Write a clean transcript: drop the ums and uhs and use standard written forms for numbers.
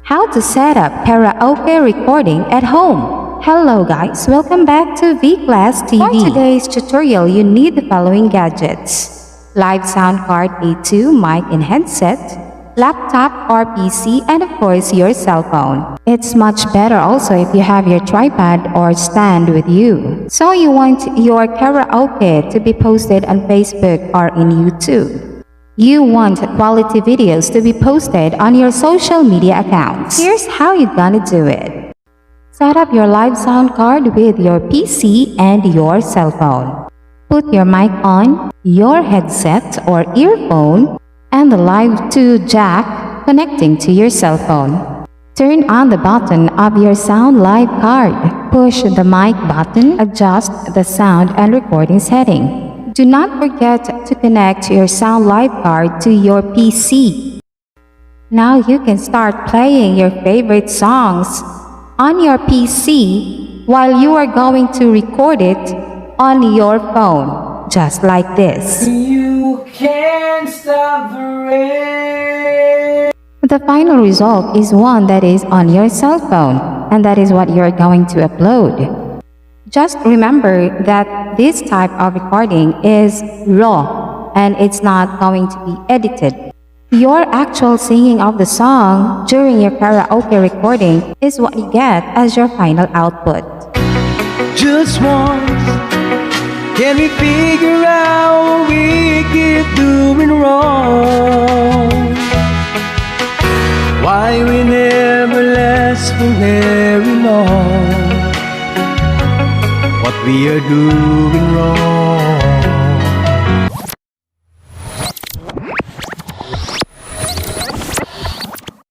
How to set up karaoke recording at home. Hello guys, welcome back to V-Class TV. For today's tutorial, you need the following gadgets: live sound card A2, mic and headset, laptop or PC, and of course your cell phone. It's much better also if you have your tripod or stand with you. So you want your karaoke to be posted on Facebook or in YouTube. You want quality videos to be posted on your social media accounts. Here's how you're gonna do it. Set up your live sound card with your PC and your cell phone. Put your mic on, your headset or earphone, and the Live 2 jack connecting to your cell phone. Turn on the button of your sound live card. Push the mic button, adjust the sound and recording setting. Do not forget to connect your sound live card to your PC. Now you can start playing your favorite songs on your PC while you are going to record it on your phone, just like this. You can't stop the rain. The final result is one that is on your cell phone, and that is what you're going to upload. Just remember that this type of recording is raw and it's not going to be edited. Your actual singing of the song during your karaoke recording is what you get as your final output. Just once, can we figure out what we keep doing wrong? Why we never last for very long? What we are doing wrong.